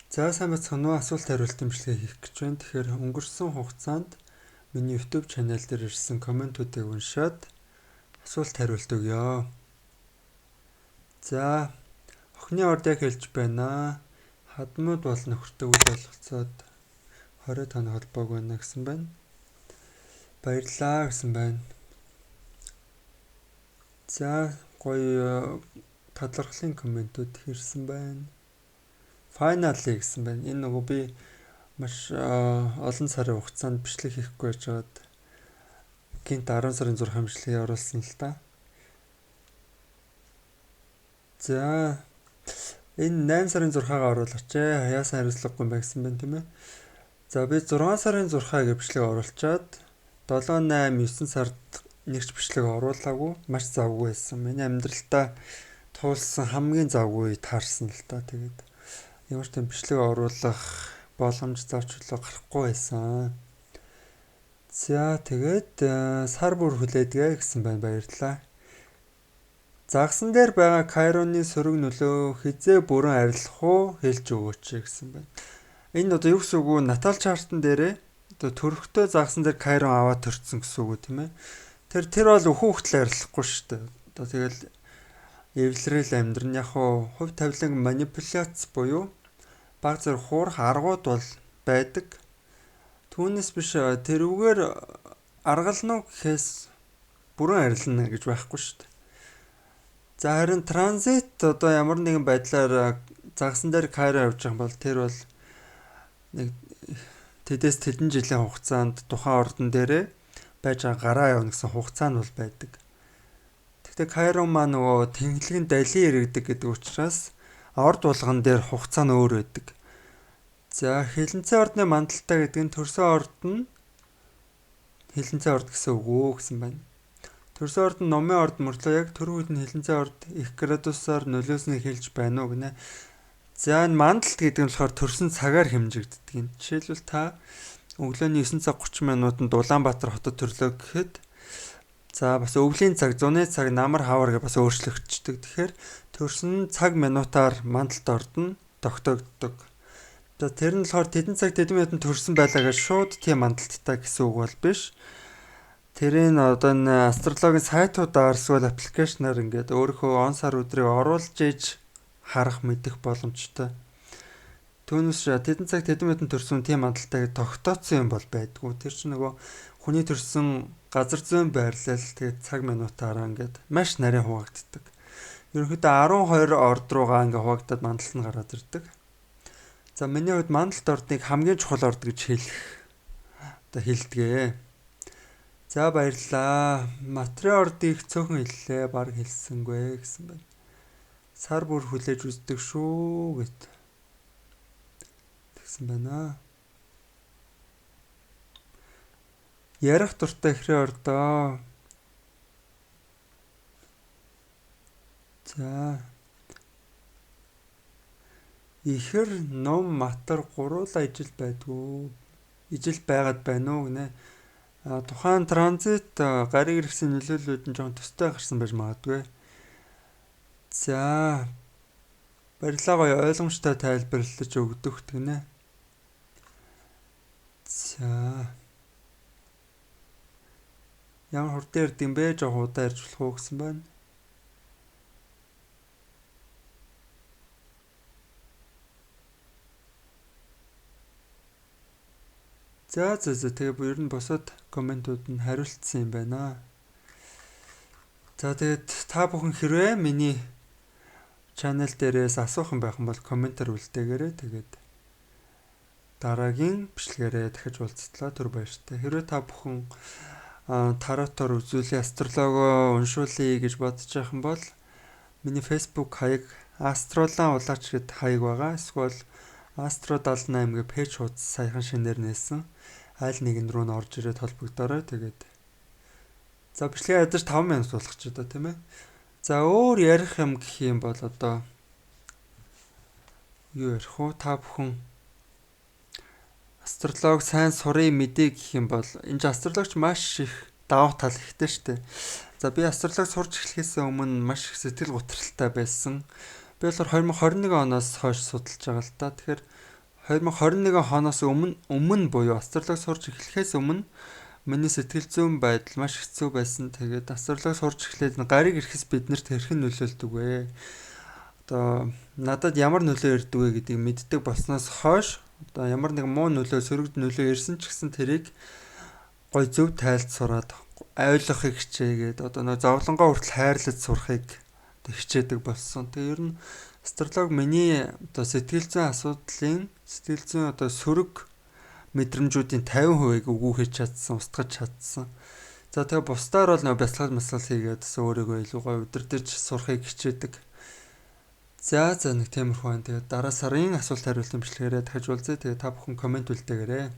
За сайн бацхан уу асуулт хариулт имжлэгээ хийх гэж байна. Тэгэхээр өнгөрсөн хугацаанд миний YouTube channel дээр ирсэн комментүүдийг уншаад асуулт хариулт өгье. За охины орд яг хэлж байна. Хадмууд бол нөхөртэй үл ойлголцоод 20 тоног холбоог байна гэсэн байна. Баярлалаа гэсэн байна. За гоё талархлын комментүүд ирсэн байна. Finally гэсэн байна. Энэ нөгөө би маш олон сарын хугацаанд бичлэг хийхгүй байжгаад гинт 10 сарын 6 бичлэгийг оруулсан л та. За энэ 8 сарын 6-аагаа оруулаач ээ. Яасан хариуцлагагүй юм бэ гэсэн байна тийм ээ. За би 6 сарын 6-аагийн бичлэг оруулчаад 7, 8, 9 сард нэгч бичлэг оруулаагүй. Маш завгүй байсан. Миний амьдралтаа туулсан хамгийн завгүй таарсан л та. Тэгээд ямар ч юм бичлэг оруулах боломж зарчлаа гарахгүй байсан. За тэгээд сар бүр хүлээдгээ гэсэн байна. Баярлалаа. Загсан дээр байгаа Кайроны сөрөг нөлөө хизээ бүрэн арилах уу хэлж өгөөч гэсэн байна. Энэ одоо юу гэсэн үг вэ? Натал чартан дээрээ одоо төрхтөө загсан дээр Кайрон аваад төрцөн гэсэн үг тийм ээ. Тэр бол өхөө хөлтөл арилахгүй шүү дээ. Одоо тэгэл эвлэрэл амьдрын яг хувь тавилан манипуляц буюу баг зэрэг хуурах аргууд бол байдаг. Түүнээс биш тэрүүгээр аргална уу гэхээс бүрэн арилна гэж байхгүй шүү дээ. За харин транзит одоо ямар нэгэн байдлаар загсан дээр Кайро явж байгаа бол тэр бол нэг тэдээс тэдэн жилийн хугацаанд тухайн ордон дээрээ байж байгаа гараа явна гэсэн хугацаа нь бол байдаг. Тэгвэл Кайро маань нөгөө тэнхлэгэн далин иргэдэг гэдэг учраас орд булган дээр хугацаа нь өөр байдаг. За хилэнцэн ордны мандалтай гэдэг нь төрсөн орд нь хилэнцэн орд гэсэн үг үү гэсэн байна. Төрсөн орд нь номын орд мөртлөө яг тэр үед нь хилэнцэн орд их градусаар нөлөөснийг хэлж байна уу гинэ. За энэ мандалт гэдэг нь болохоор төрсөн цагаар хэмжигддэг юм. Жишээлбэл та өглөөний 9 цаг 30 минутанд Улаанбаатар хотод төрлөө гэхэд за бас өвлийн цаг, зуны цаг, намар хавар гэж бас өөрчлөгддөг. Тэгэхээр төрсөн цаг минутаар мандалт орд нь тогтоогддог. За тэр нь болохоор тэдэн цаг тэдэн минутанд төрсөн байлаа гэж шууд тийм мандалттай гэсэн үг бол биш. Тэрийн одоо энэ астрологийн сайтуудаар эсвэл аппликейшнаар ингээд өөрийнхөө он сар өдрийг оруулж иж харах мэдэх боломжтой. Түүнээс тэдэн цаг тэдэн минутанд төрсөн тийм мандалтай тогтооцсон юм бол байдгүй. Тэр чинь нөгөө хүний төрсөн газар зүйн байрлал тэгээд цаг минутаараа ингээд маш нарийн хуваагддаг. Ерөнхийдөө 12 орд руугаа ингээд хуваагдаад мандалт нь гараад ирдэг. За миний хувьд мандалт ордыг хамгийн чухал орд гэж хэлдэг. За баярлалаа. Материал ордыг цөөхөн хэллээ, баг хэлсэнгүй гэсэн байна. Сар бүр хүлээж үздэг шүү гэт. Тэгсэн байна. Ярах дуртай ихрээ ордоо. За. Ихэр ном матар гуруула ижил байдгүй. Ижил байгаад байна уу гинэ. Тухайн транзит гариг иргэсэн нөлөөллүүд нь жоон төстэй гарсан байж магадгүй. За баярлалаа ойлгомжтой тайлбарлаж өгдөх гинэ. За ямар хурдан ирд юм бэ? Жоо удаа ирж болох уу гэсэн байна. За тэгээ ер нь босоод комментууд нь хариулцсан юм байна. За тэгээд та бүхэн хэрвээ миний channel дээрээс асуух юм байх юм бол комментээр үлдээгээрэй. Тэгээд дараагийн бичлэгээрээ дахиж уулзтлаа түр баяртай. Хэрвээ та бүхэн таротоор үзүүлээ астрологоо уншуулъя гэж бодож байх юм бол миний Facebook хаяг Астролан улаач гэд хаяг байгаа. Эсвэл Astro 78 гэ пэйж хуудас саяхан шинээр нээсэн. Айл нэгэнд рүү н орж ирээд холбогдорой. Тэгээд за бичлэгээ ядаж 5 минут болох ч одоо тийм ээ. За өөр ярих юм гэх юм бол одоо юу ярих вэ? Та бүхэн астролог сайн сурын мэдээ гэх юм бол энэ астрологч маш их давуу тал ихтэй штэ. За би астролог сурч эхлэхээс өмнө маш их сэтгэл готролтой байсан. Би болохоор 2021 оноос хойш судалж байгаа л та. Тэгэхээр 2021 оноос өмнө буюу астролог сурч эхлэхээс өмнө миний сэтгэл зүйн байдал маш хэцүү байсан. Тэгээд астролог сурч эхлээд гариг ирэхс биднэрт хэрхэн нөлөөлдөг вэ? Одоо надад ямар нөлөө ирдэг вэ гэдгийг мэддэг болсноос хойш одоо ямар нэг муу нөлөө, сөрөг нөлөө ирсэн ч гэсэн тэрийг гой зөв тайлж сураад ойлгохыг хичээгээд одоо нөө зовлонгоо хүртэл хайрлаж сурахыг хичээдэг болсон. Тэгээ ер нь астролог миний одоо сэтгэл зүйн одоо сөрөг мэдрэмжүүдийн 50%-ийг өгүүлж чадсан, устгаж чадсан. За тэгээ бусдаар бол нөө бясалгал хийгээд өөрийгөө илүү гоё удирдах сурахыг хичээдэг. За нэг тиймэрхүү байна. Тэгээ дараа сарын асуулт хариулт имчилгээрээ дахиж уулзъя. Тэгээ та бүхэн комент үлдээгээрэй.